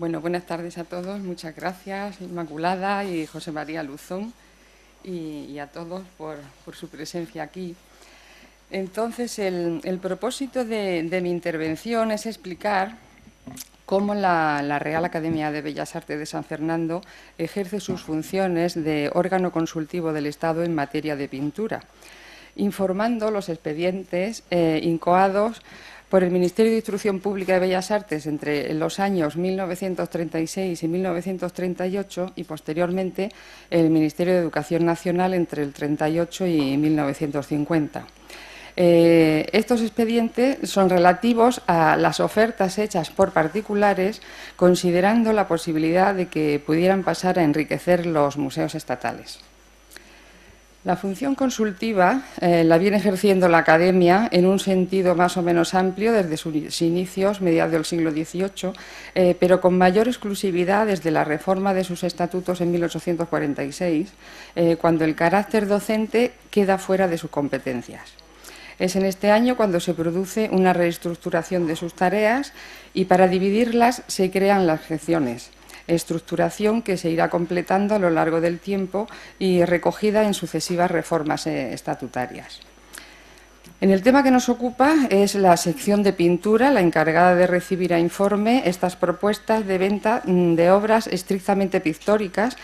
Bueno, buenas tardes a todos. Muchas gracias, Inmaculada y José María Luzón, y a todos por su presencia aquí. Entonces, el propósito de mi intervención es explicar cómo la Real Academia de Bellas Artes de San Fernando ejerce sus funciones de órgano consultivo del Estado en materia de pintura, informando los expedientes incoados por el Ministerio de Instrucción Pública de Bellas Artes entre los años 1936 y 1938 y posteriormente el Ministerio de Educación Nacional entre el 38 y 1950. Estos expedientes son relativos a las ofertas hechas por particulares, considerando la posibilidad de que pudieran pasar a enriquecer los museos estatales. La función consultiva la viene ejerciendo la Academia en un sentido más o menos amplio desde sus inicios, mediados del siglo XVIII, pero con mayor exclusividad desde la reforma de sus estatutos en 1846, cuando el carácter docente queda fuera de sus competencias. Es en este año cuando se produce una reestructuración de sus tareas y para dividirlas se crean las secciones, estructuración que se irá completando a lo largo del tiempo y recogida en sucesivas reformas estatutarias. En el tema que nos ocupa es la sección de pintura, la encargada de recibir a informe estas propuestas de venta de obras estrictamente pictóricas,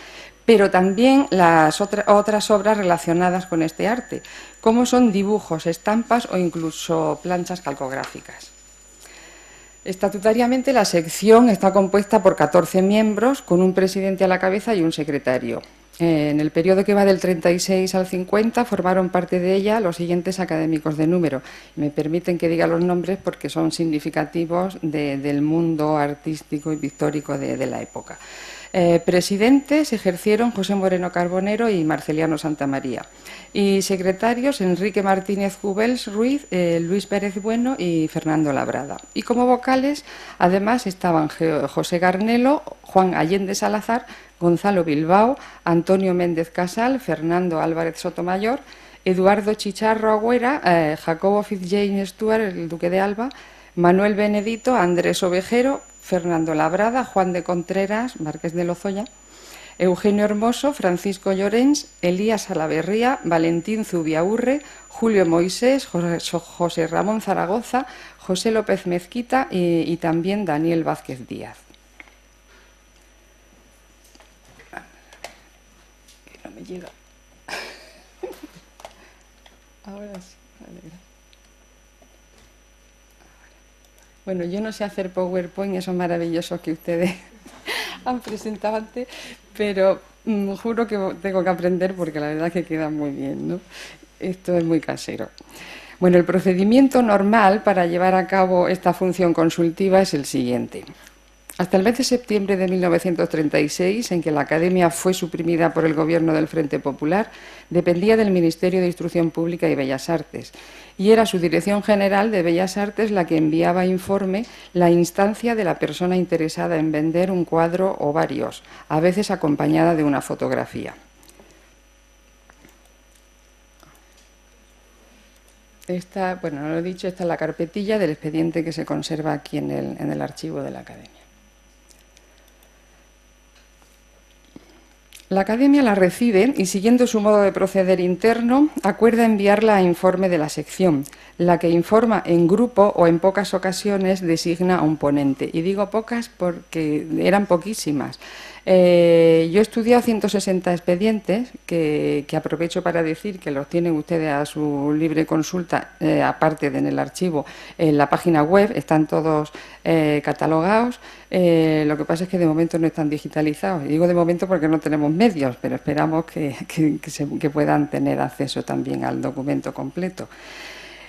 pero también las otras obras relacionadas con este arte, como son dibujos, estampas o incluso planchas calcográficas. Estatutariamente, la sección está compuesta por 14 miembros, con un presidente a la cabeza y un secretario. En el periodo que va del 36 al 50 formaron parte de ella los siguientes académicos de número. Me permiten que diga los nombres porque son significativos del mundo artístico y pictórico de la época. Presidentes ejercieron José Moreno Carbonero y Marceliano Santamaría. Y secretarios Enrique Martínez Jubels Ruiz, Luis Pérez Bueno y Fernando Labrada. Y como vocales, además, estaban José Garnelo, Juan Allende Salazar, Gonzalo Bilbao, Antonio Méndez Casal, Fernando Álvarez Sotomayor, Eduardo Chicharro Agüera, Jacobo Fitzjames Stuart, el duque de Alba, Manuel Benedito, Andrés Ovejero, Fernando Labrada, Juan de Contreras, Marqués de Lozoya, Eugenio Hermoso, Francisco Llorens, Elías Salaverría, Valentín Zubiaurre, Julio Moisés, José Ramón Zaragoza, José López Mezquita y también Daniel Vázquez Díaz. Que no me llega. Ahora sí. Vale. Bueno, yo no sé hacer PowerPoint, esos maravillosos que ustedes han presentado antes, pero juro que tengo que aprender porque la verdad es que queda muy bien, ¿no? Esto es muy casero. Bueno, el procedimiento normal para llevar a cabo esta función consultiva es el siguiente. Hasta el mes de septiembre de 1936, en que la Academia fue suprimida por el Gobierno del Frente Popular, dependía del Ministerio de Instrucción Pública y Bellas Artes, y era su Dirección General de Bellas Artes la que enviaba informe la instancia de la persona interesada en vender un cuadro o varios, a veces acompañada de una fotografía. Esta, bueno, no lo he dicho, esta es la carpetilla del expediente que se conserva aquí en el archivo de la Academia. La Academia la recibe y, siguiendo su modo de proceder interno, acuerda enviarla a informe de la sección. La que informa en grupo o en pocas ocasiones designa a un ponente. Y digo pocas porque eran poquísimas. Yo he estudiado 160 expedientes, que aprovecho para decir que los tienen ustedes a su libre consulta, aparte en el archivo, en la página web, están todos catalogados. Lo que pasa es que de momento no están digitalizados. Y digo de momento porque no tenemos medios, pero esperamos que puedan tener acceso también al documento completo.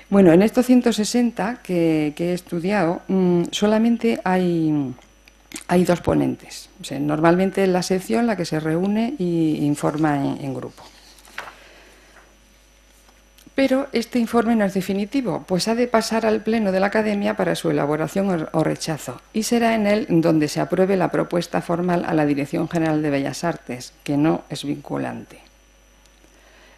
Bueno, en estos 160 que he estudiado, solamente hay 2 ponentes. O sea, normalmente es la sección la que se reúne e informa en grupo. Pero este informe no es definitivo, pues ha de pasar al Pleno de la Academia para su elaboración o rechazo, y será en él donde se apruebe la propuesta formal a la Dirección General de Bellas Artes, que no es vinculante.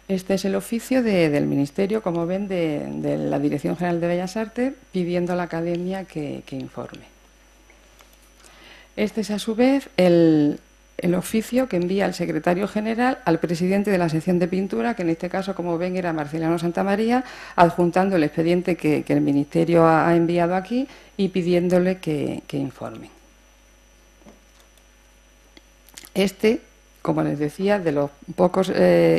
Este es el oficio del Ministerio, como ven, de la Dirección General de Bellas Artes, pidiendo a la Academia que informe. Este es, a su vez, el oficio que envía el secretario general al presidente de la sección de pintura, que en este caso, como ven, era Marceliano Santamaría, adjuntando el expediente que el Ministerio ha enviado aquí y pidiéndole que informe. Este, como les decía, de los pocos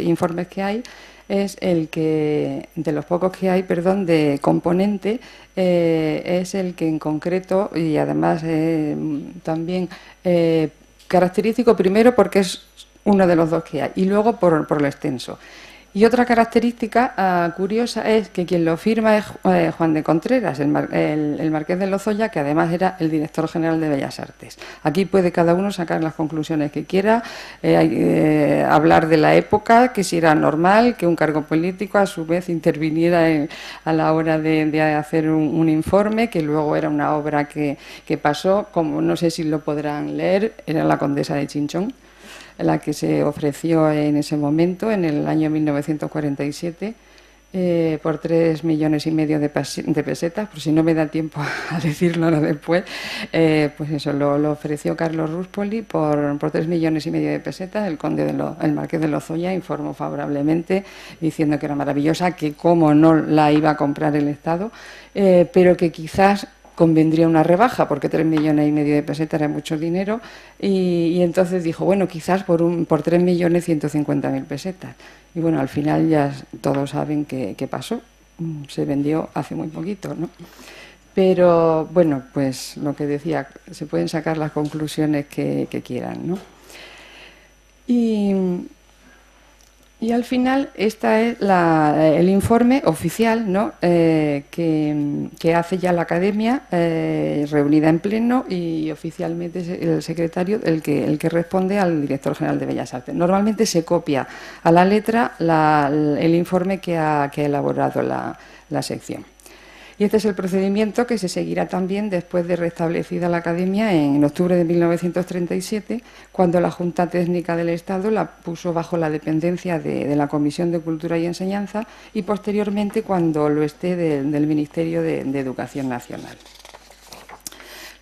informes que hay, es el que, de los pocos que hay, perdón, de componente, es el que en concreto, y además también característico primero porque es uno de los dos que hay, y luego por lo extenso. Y otra característica curiosa es que quien lo firma es Juan de Contreras, el marqués de Lozoya, que además era el director general de Bellas Artes. Aquí puede cada uno sacar las conclusiones que quiera, hablar de la época, que si era normal que un cargo político a su vez interviniera a la hora de hacer un informe, que luego era una obra que pasó, como no sé si lo podrán leer, era La Condesa de Chinchón, la que se ofreció en ese momento, en el año 1947, por 3,5 millones de pesetas, por si no me da tiempo a decirlo ahora después, pues eso, lo ofreció Carlos Ruspoli por 3,5 millones de pesetas. El marqués de Lozoya informó favorablemente, diciendo que era maravillosa, que cómo no la iba a comprar el Estado, pero que quizás convendría una rebaja, porque 3,5 millones de pesetas era mucho dinero, y entonces dijo, bueno, quizás por 3,150,000 pesetas. Y bueno, al final ya todos saben qué pasó, se vendió hace muy poquito, ¿no? Pero bueno, pues lo que decía, se pueden sacar las conclusiones que quieran, ¿no? Y al final, esta es el informe oficial, ¿no? Que hace ya la Academia, reunida en pleno, y oficialmente es el secretario el que responde al director general de Bellas Artes. Normalmente se copia a la letra el informe que ha elaborado la sección. Y este es el procedimiento que se seguirá también después de restablecida la Academia en octubre de 1937, cuando la Junta Técnica del Estado la puso bajo la dependencia de la Comisión de Cultura y Enseñanza, y posteriormente cuando lo esté del Ministerio de Educación Nacional.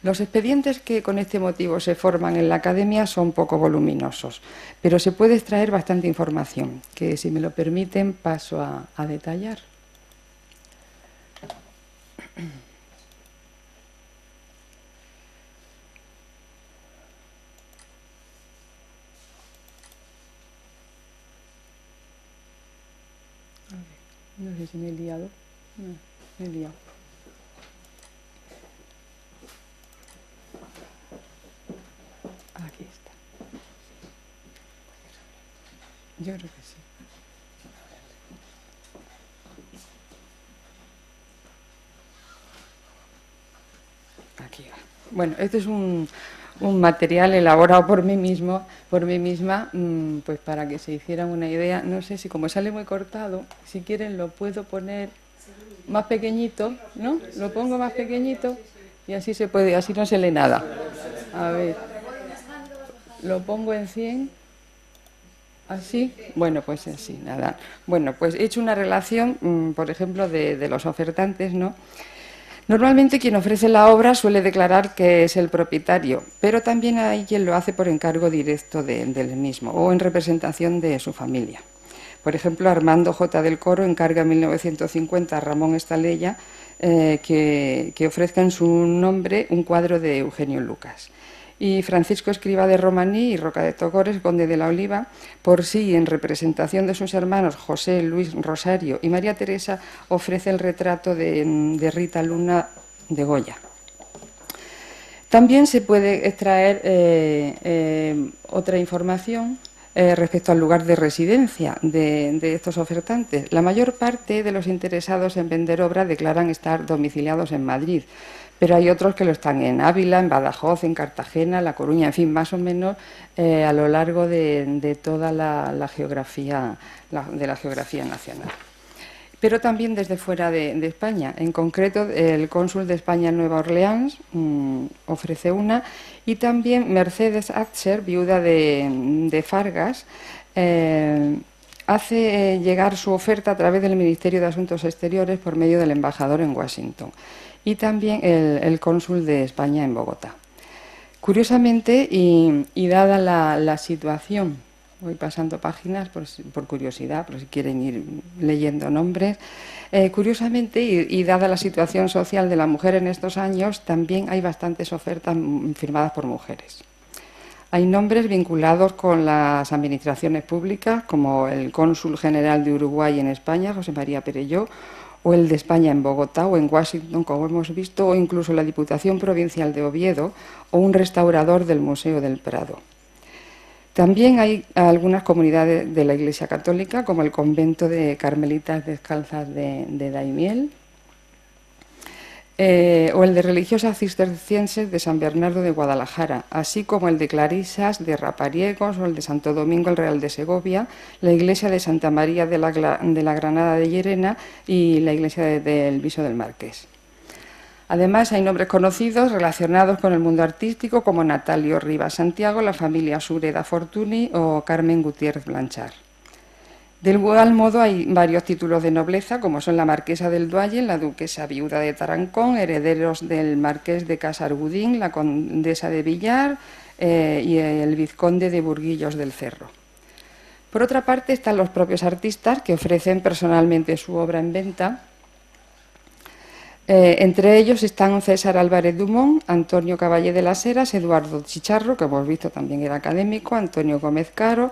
Los expedientes que con este motivo se forman en la Academia son poco voluminosos, pero se puede extraer bastante información, que si me lo permiten paso a detallar. No sé si me he liado. No, me he liado. Aquí está. Yo creo que sí. Aquí va. Bueno, este es un material elaborado por mí misma, pues para que se hicieran una idea. No sé si, como sale muy cortado, si quieren lo puedo poner más pequeñito, ¿no? Lo pongo más pequeñito y así se puede, así no se lee nada. A ver, lo pongo en 100, así, bueno, pues así, nada. Bueno, pues he hecho una relación, por ejemplo, de los ofertantes, ¿no? Normalmente quien ofrece la obra suele declarar que es el propietario, pero también hay quien lo hace por encargo directo del mismo o en representación de su familia. Por ejemplo, Armando J. del Coro encarga en 1950 a Ramón Estalella que ofrezca en su nombre un cuadro de Eugenio Lucas. Y Francisco Escrivá de Romaní y Roca de Togores, conde de la Oliva, por sí, en representación de sus hermanos José, Luis, Rosario y María Teresa, ofrece el retrato de Rita Luna de Goya. También se puede extraer otra información respecto al lugar de residencia de estos ofertantes. La mayor parte de los interesados en vender obra declaran estar domiciliados en Madrid, pero hay otros que lo están en Ávila, en Badajoz, en Cartagena, La Coruña, en fin, más o menos a lo largo de toda la geografía, de la geografía nacional. Pero también desde fuera de España. En concreto, el cónsul de España en Nueva Orleans ofrece una, y también Mercedes Atcher, viuda de Fargas, hace llegar su oferta a través del Ministerio de Asuntos Exteriores por medio del embajador en Washington, y también el cónsul de España en Bogotá. Curiosamente, y dada la situación, voy pasando páginas por curiosidad, por si quieren ir leyendo nombres, curiosamente, y dada la situación social de la mujer en estos años, también hay bastantes ofertas firmadas por mujeres. Hay nombres vinculados con las administraciones públicas, como el cónsul general de Uruguay en España, José María Perelló, o el de España en Bogotá o en Washington, como hemos visto, o incluso la Diputación Provincial de Oviedo o un restaurador del Museo del Prado. También hay algunas comunidades de la Iglesia Católica, como el convento de Carmelitas Descalzas de Daimiel, o el de religiosas cistercienses de San Bernardo de Guadalajara, así como el de clarisas de Rapariegos o el de Santo Domingo el Real de Segovia, la iglesia de Santa María de la Granada de Llerena y la iglesia del Viso del Marqués. Además, hay nombres conocidos relacionados con el mundo artístico, como Natalio Rivas Santiago, la familia Sureda Fortuny o Carmen Gutiérrez Blanchard. Del igual modo, hay varios títulos de nobleza, como son la marquesa del Duayen, la duquesa viuda de Tarancón, herederos del marqués de Casargudín, la condesa de Villar y el vizconde de Burguillos del Cerro. Por otra parte, están los propios artistas que ofrecen personalmente su obra en venta. Entre ellos están César Álvarez Dumont, Antonio Caballé de las Heras, Eduardo Chicharro, que hemos visto también era académico, Antonio Gómez Caro,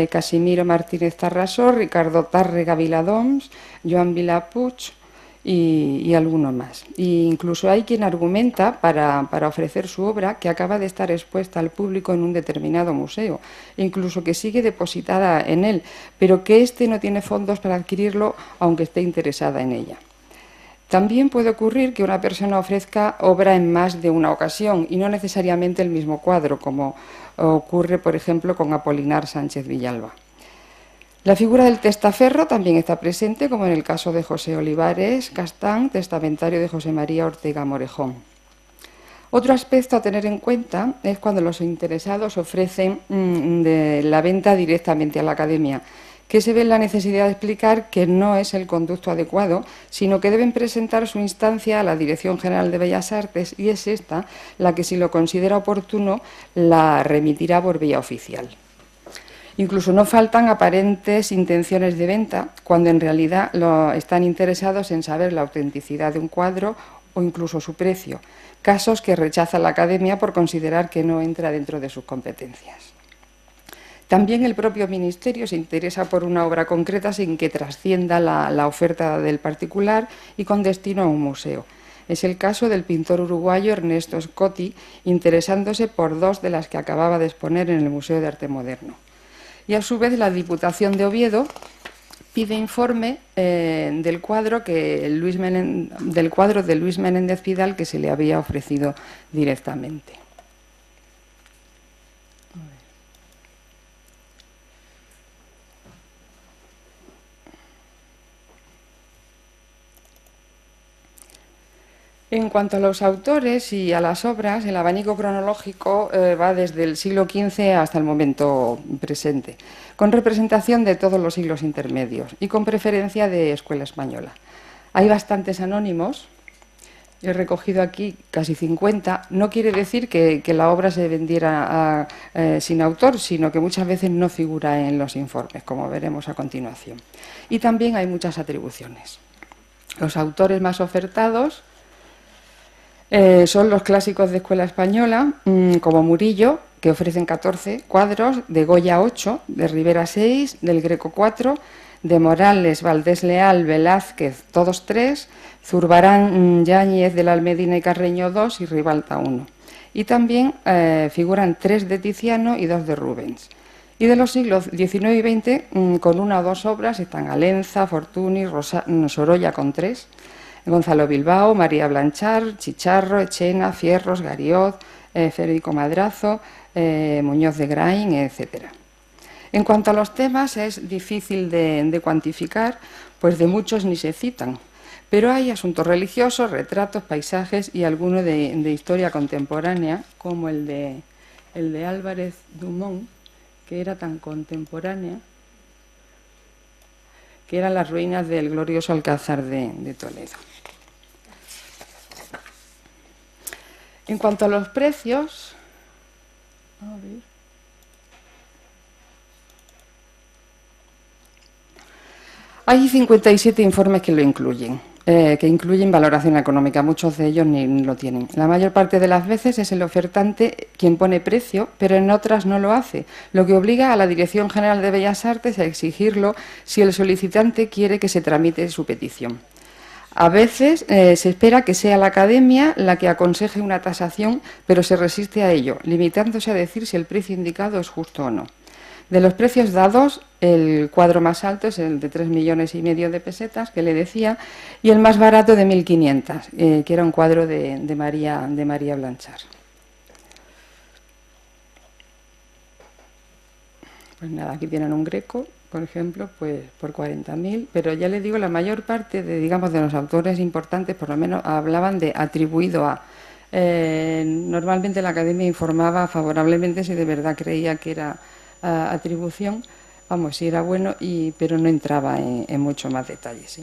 Casimiro Martínez Tarrasó, Ricardo Tárrega Viladoms, Joan Vilapuig y algunos más. E incluso hay quien argumenta para ofrecer su obra que acaba de estar expuesta al público en un determinado museo, incluso que sigue depositada en él, pero que éste no tiene fondos para adquirirlo aunque esté interesada en ella. También puede ocurrir que una persona ofrezca obra en más de una ocasión y no necesariamente el mismo cuadro, como ocurre, por ejemplo, con Apolinar Sánchez Villalba. La figura del testaferro también está presente, como en el caso de José Olivares Castán, testamentario de José María Ortega Morejón. Otro aspecto a tener en cuenta es cuando los interesados ofrecen la venta directamente a la Academia, que se ve la necesidad de explicar que no es el conducto adecuado, sino que deben presentar su instancia a la Dirección General de Bellas Artes y es esta la que, si lo considera oportuno, la remitirá por vía oficial. Incluso no faltan aparentes intenciones de venta, cuando en realidad están interesados en saber la autenticidad de un cuadro o incluso su precio, casos que rechaza la Academia por considerar que no entra dentro de sus competencias. También el propio Ministerio se interesa por una obra concreta sin que trascienda la oferta del particular y con destino a un museo. Es el caso del pintor uruguayo Ernesto Scotti, interesándose por dos de las que acababa de exponer en el Museo de Arte Moderno. Y a su vez la Diputación de Oviedo pide informe del cuadro de Luis Menéndez Pidal que se le había ofrecido directamente. En cuanto a los autores y a las obras, el abanico cronológico va desde el siglo XV hasta el momento presente, con representación de todos los siglos intermedios y con preferencia de escuela española. Hay bastantes anónimos, he recogido aquí casi 50, no quiere decir que la obra se vendiera sin autor, sino que muchas veces no figura en los informes, como veremos a continuación. Y también hay muchas atribuciones. Los autores más ofertados son los clásicos de escuela española, como Murillo, que ofrecen 14 cuadros, de Goya 8, de Rivera 6, del Greco 4, de Morales, Valdés Leal, Velázquez, todos 3, Zurbarán, Yáñez, de la Almedina y Carreño 2 y Ribalta 1. Y también figuran 3 de Tiziano y 2 de Rubens. Y de los siglos XIX y XX, con una o dos obras, están Alenza, Fortuny, Sorolla con 3, Gonzalo Bilbao, María Blanchard, Chicharro, Echena, Fierros, Gariot, Federico Madrazo, Muñoz de Grain, etc. En cuanto a los temas, es difícil de cuantificar, pues de muchos ni se citan, pero hay asuntos religiosos, retratos, paisajes y alguno de historia contemporánea, como el de Álvarez Dumont, que era tan contemporánea, que eran las ruinas del glorioso Alcázar de Toledo. En cuanto a los precios, ver. Hay 57 informes que lo incluyen, que incluyen valoración económica. Muchos de ellos ni lo tienen. La mayor parte de las veces es el ofertante quien pone precio, pero en otras no lo hace, lo que obliga a la Dirección General de Bellas Artes a exigirlo si el solicitante quiere que se tramite su petición. A veces se espera que sea la Academia la que aconseje una tasación, pero se resiste a ello, limitándose a decir si el precio indicado es justo o no. De los precios dados, el cuadro más alto es el de 3,5 millones de pesetas, que le decía, y el más barato de 1.500, que era un cuadro de María Blanchard. Pues nada, aquí tienen un Greco, por ejemplo, pues por 40.000, pero ya les digo, la mayor parte de los autores importantes, por lo menos, hablaban de atribuido a. Normalmente la Academia informaba favorablemente si de verdad creía que era atribución, vamos, si era bueno, pero no entraba en mucho más detalles.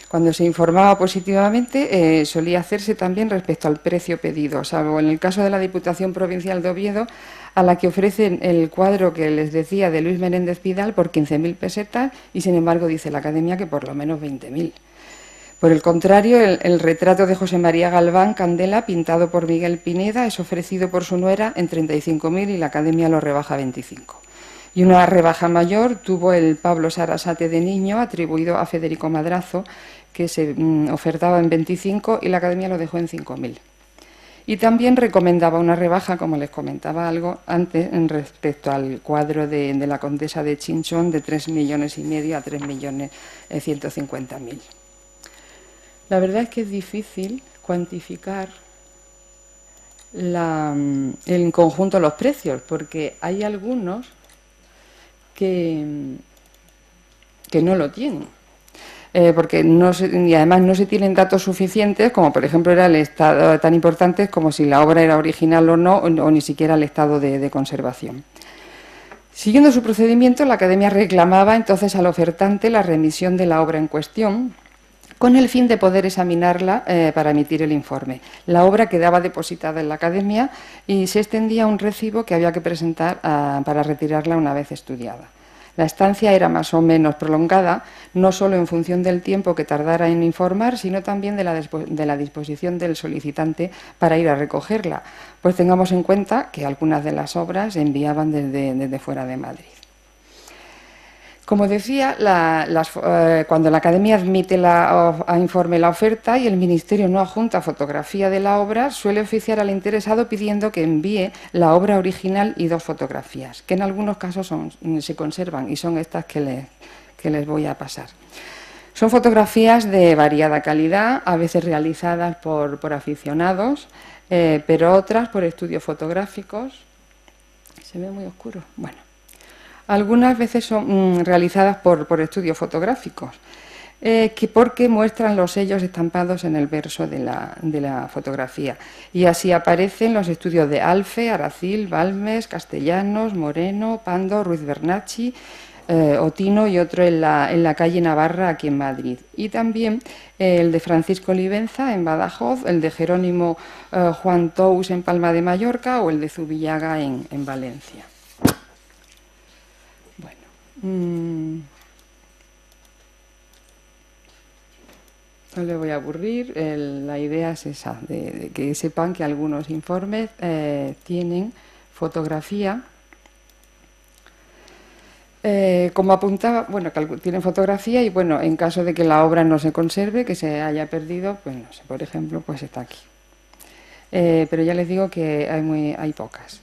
Cuando se informaba positivamente, solía hacerse también respecto al precio pedido, salvo en el caso de la Diputación Provincial de Oviedo, a la que ofrecen el cuadro que les decía de Luis Menéndez Pidal por 15.000 pesetas y, sin embargo, dice la Academia que por lo menos 20.000. Por el contrario, el retrato de José María Galván Candela, pintado por Miguel Pineda, es ofrecido por su nuera en 35.000 y la Academia lo rebaja a 25. Y una rebaja mayor tuvo el Pablo Sarasate de niño, atribuido a Federico Madrazo, que se ofertaba en 25 y la Academia lo dejó en 5.000. Y también recomendaba una rebaja, como les comentaba algo antes, respecto al cuadro de la Condesa de Chinchón de 3,5 millones a 3.150.000. La verdad es que es difícil cuantificar en conjunto los precios, porque hay algunos que no lo tienen. Porque y además no se tienen datos suficientes, como por ejemplo era el estado tan importante como si la obra era original o no, o ni siquiera el estado de conservación. Siguiendo su procedimiento, la Academia reclamaba entonces al ofertante la remisión de la obra en cuestión, con el fin de poder examinarla para emitir el informe. La obra quedaba depositada en la Academia y se extendía un recibo que había que presentar para retirarla una vez estudiada. La estancia era más o menos prolongada, no solo en función del tiempo que tardara en informar, sino también de la disposición del solicitante para ir a recogerla, pues tengamos en cuenta que algunas de las obras se enviaban desde fuera de Madrid. Como decía, cuando la Academia admite a informe la oferta y el Ministerio no adjunta fotografía de la obra, suele oficiar al interesado pidiendo que envíe la obra original y 2 fotografías, que en algunos casos se conservan y son estas que les voy a pasar. Son fotografías de variada calidad, a veces realizadas por aficionados, pero otras por estudios fotográficos. ¿Se ve muy oscuro? Bueno. Algunas veces son realizadas por estudios fotográficos, porque muestran los sellos estampados en el verso de la fotografía. Y así aparecen los estudios de Alfe, Aracil, Balmes, Castellanos, Moreno, Pando, Ruiz Bernacchi, Otino y otro en la calle Navarra, aquí en Madrid. Y también el de Francisco Livenza en Badajoz, el de Jerónimo Juan Tous en Palma de Mallorca o el de Zubillaga en Valencia. No le voy a aburrir, la idea es esa, de que sepan que algunos informes tienen fotografía. Como apuntaba, bueno, que tienen fotografía y bueno, en caso de que la obra no se conserve, que se haya perdido, pues no sé, por ejemplo, pues está aquí. Pero ya les digo que hay pocas.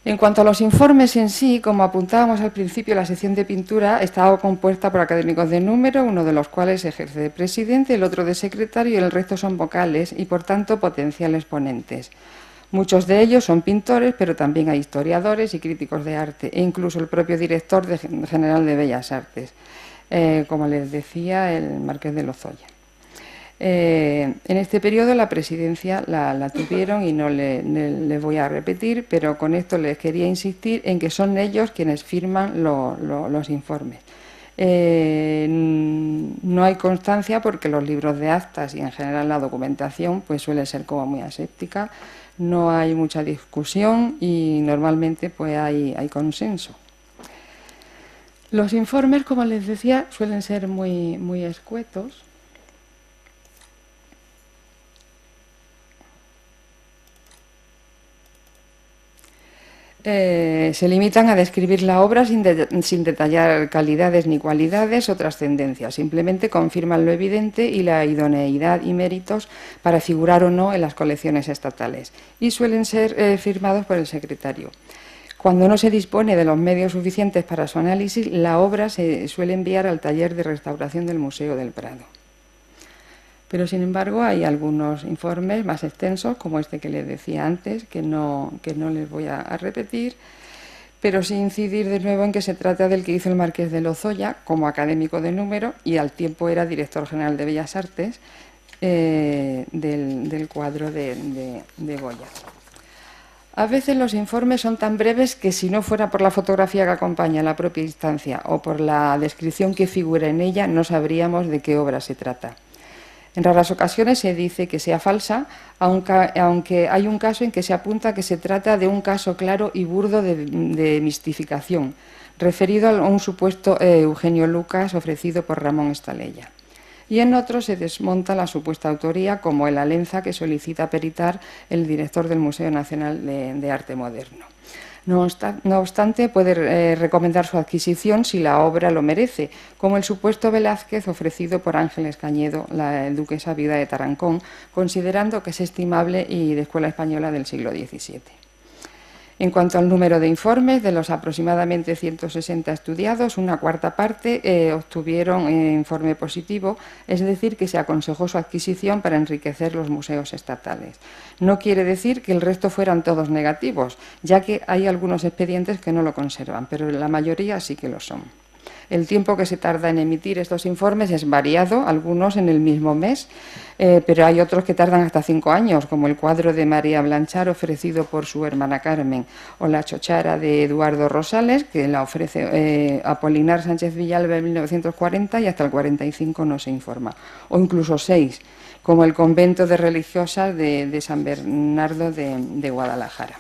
En cuanto a los informes en sí, como apuntábamos al principio, la sección de pintura estaba compuesta por académicos de número, uno de los cuales ejerce de presidente, el otro de secretario y el resto son vocales y, por tanto, potenciales ponentes. Muchos de ellos son pintores, pero también hay historiadores y críticos de arte, e incluso el propio director general de Bellas Artes, como les decía, el Marqués de Lozoya. En este periodo la presidencia la tuvieron y no les voy a repetir, pero con esto les quería insistir en que son ellos quienes firman los informes. No hay constancia porque los libros de actas y en general la documentación pues suele ser como muy aséptica. no hay mucha discusión y normalmente pues hay consenso. Los informes, como les decía, suelen ser muy escuetos. Se limitan a describir la obra sin detallar calidades ni cualidades o trascendencia. Simplemente confirman lo evidente y la idoneidad y méritos para figurar o no en las colecciones estatales. Y suelen ser firmados por el secretario. Cuando no se dispone de los medios suficientes para su análisis, la obra se suele enviar al taller de restauración del Museo del Prado. Pero, sin embargo, hay algunos informes más extensos, como este que les decía antes, que no les voy a repetir, pero sí incidir de nuevo en que se trata del que hizo el marqués de Lozoya como académico de número y al tiempo era director general de Bellas Artes del cuadro de Goya. A veces los informes son tan breves que si no fuera por la fotografía que acompaña la propia instancia o por la descripción que figura en ella, no sabríamos de qué obra se trata. En raras ocasiones se dice que sea falsa, aunque hay un caso en que se apunta que se trata de un caso claro y burdo de mistificación, referido a un supuesto Eugenio Lucas ofrecido por Ramón Estalella. Y en otro se desmonta la supuesta autoría, como el Alenza que solicita peritar el director del Museo Nacional de Arte Moderno. No obstante, puede recomendar su adquisición si la obra lo merece, como el supuesto Velázquez ofrecido por Ángeles Cañedo, la duquesa viuda de Tarancón, considerando que es estimable y de escuela española del siglo XVII. En cuanto al número de informes, de los aproximadamente 160 estudiados, una cuarta parte obtuvieron informe positivo, es decir, que se aconsejó su adquisición para enriquecer los museos estatales. No quiere decir que el resto fueran todos negativos, ya que hay algunos expedientes que no lo conservan, pero la mayoría sí que lo son. El tiempo que se tarda en emitir estos informes es variado, algunos en el mismo mes, pero hay otros que tardan hasta 5 años, como el cuadro de María Blanchar ofrecido por su hermana Carmen, o la chochara de Eduardo Rosales, que la ofrece Apolinar Sánchez Villalba en 1940 y hasta el 45 no se informa, o incluso 6, como el convento de religiosas de San Bernardo de Guadalajara.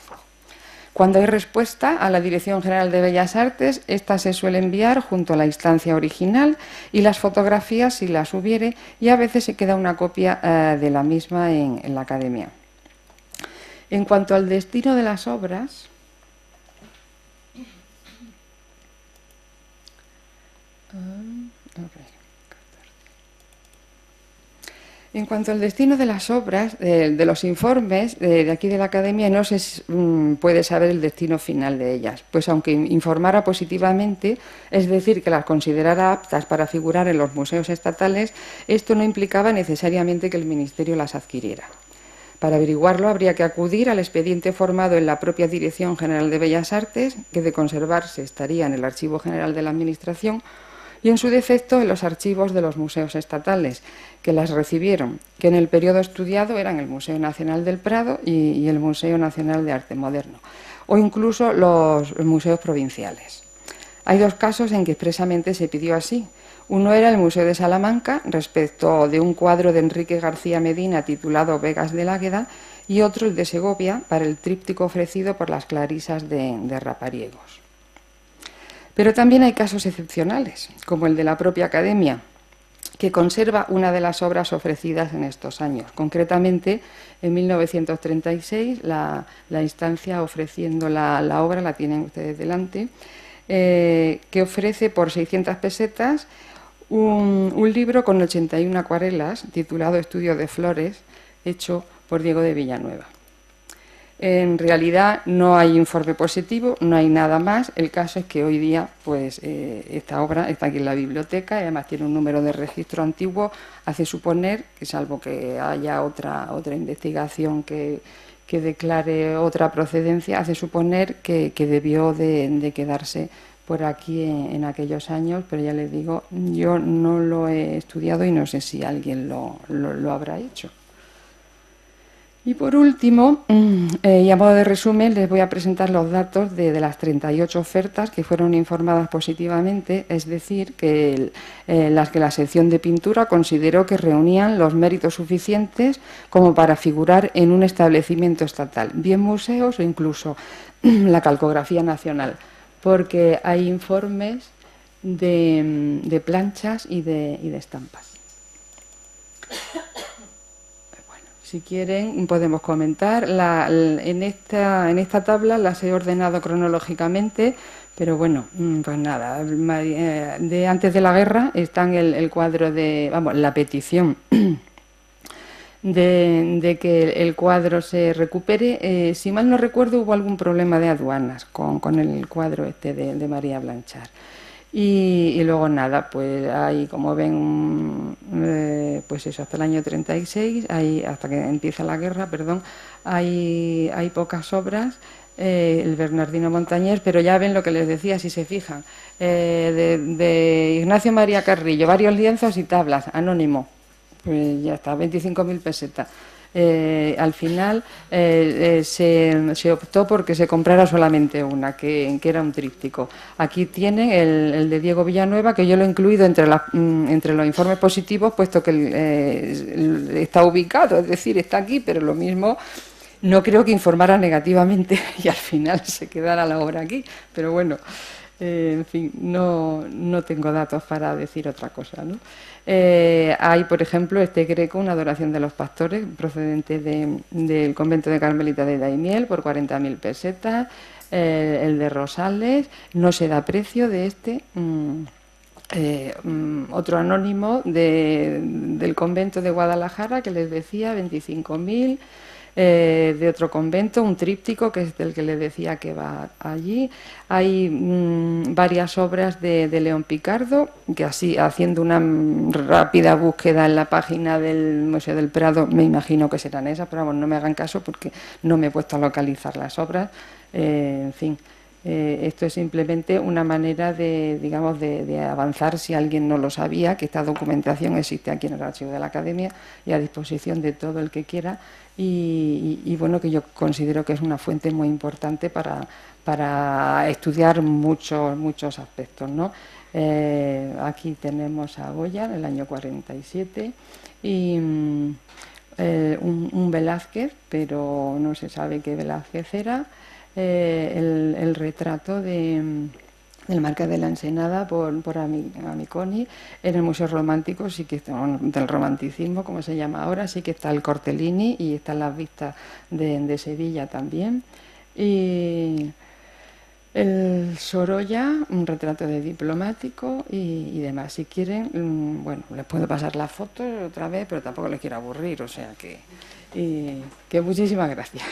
Cuando hay respuesta a la Dirección General de Bellas Artes, esta se suele enviar junto a la instancia original y las fotografías si las hubiere, y a veces se queda una copia de la misma en la Academia. En cuanto al destino de las obras, de los informes de aquí de la Academia no se puede saber el destino final de ellas, pues aunque informara positivamente, es decir, que las considerara aptas para figurar en los museos estatales, esto no implicaba necesariamente que el Ministerio las adquiriera. Para averiguarlo habría que acudir al expediente formado en la propia Dirección General de Bellas Artes, que de conservarse estaría en el Archivo General de la Administración, y en su defecto en los archivos de los museos estatales, que las recibieron, que en el periodo estudiado eran el Museo Nacional del Prado y el Museo Nacional de Arte Moderno, o incluso los museos provinciales. Hay 2 casos en que expresamente se pidió así. Uno era el Museo de Salamanca, respecto de un cuadro de Enrique García Medina titulado Vegas del Águeda, y otro el de Segovia, para el tríptico ofrecido por las clarisas de Rapariegos. Pero también hay casos excepcionales, como el de la propia Academia, que conserva una de las obras ofrecidas en estos años. Concretamente, en 1936, la instancia ofreciendo la obra, la tienen ustedes delante, que ofrece por 600 pesetas un libro con 81 acuarelas, titulado Estudio de Flores, hecho por Diego de Villanueva. En realidad no hay informe positivo, no hay nada más. El caso es que hoy día pues, esta obra está aquí en la biblioteca y además tiene un número de registro antiguo. Hace suponer que, salvo que haya otra investigación que declare otra procedencia, hace suponer que debió de quedarse por aquí en aquellos años, pero ya les digo, yo no lo he estudiado y no sé si alguien lo habrá hecho. Y por último, y a modo de resumen, les voy a presentar los datos de las 38 ofertas que fueron informadas positivamente, es decir, que las que la sección de pintura consideró que reunían los méritos suficientes como para figurar en un establecimiento estatal, bien museos o incluso la calcografía nacional, porque hay informes de planchas y de estampas. Si quieren, podemos comentar. En esta tabla las he ordenado cronológicamente, pero bueno, pues nada. De antes de la guerra está el cuadro de, vamos, la petición de que el cuadro se recupere. Si mal no recuerdo, hubo algún problema de aduanas con el cuadro este de María Blanchard. Y luego nada, pues hay, como ven, pues eso, hasta el año 36, hasta que empieza la guerra, perdón, hay pocas obras, el Bernardino Montañés, pero ya ven lo que les decía, si se fijan, de Ignacio María Carrillo, varios lienzos y tablas, anónimo, pues ya está, 25.000 pesetas. Al final se optó porque se comprara solamente una, que era un tríptico. Aquí tienen el de Diego Villanueva, que yo lo he incluido entre los informes positivos, puesto que está ubicado, es decir, está aquí, pero lo mismo no creo que informara negativamente y al final se quedara la obra aquí, pero bueno. En fin, no tengo datos para decir otra cosa, ¿no? Hay, por ejemplo, este Greco, una adoración de los pastores, procedente del convento de Carmelita de Daimiel, por 40.000 pesetas. El de Rosales, no se da precio de este. Otro anónimo del convento de Guadalajara, que les decía, 25.000. De otro convento, un tríptico, que es del que les decía que va allí. Hay varias obras de León Picardo, que así, haciendo una rápida búsqueda en la página del Museo del Prado, me imagino que serán esas, pero vamos, no me hagan caso porque no me he puesto a localizar las obras. En fin, esto es simplemente una manera de avanzar, si alguien no lo sabía, que esta documentación existe aquí en el archivo de la Academia y a disposición de todo el que quiera. Y bueno, que yo considero que es una fuente muy importante para estudiar muchos aspectos, ¿no? Aquí tenemos a Goya en el año 47 y un Velázquez, pero no se sabe qué Velázquez era. El retrato del Marqués de la Ensenada por Amiconi en el Museo Romántico, sí que está, del romanticismo, como se llama ahora, sí que está el Cortellini y están las vistas de Sevilla también. Y el Sorolla, un retrato de diplomático y demás. Si quieren, bueno, les puedo pasar las fotos otra vez, pero tampoco les quiero aburrir, o sea que muchísimas gracias.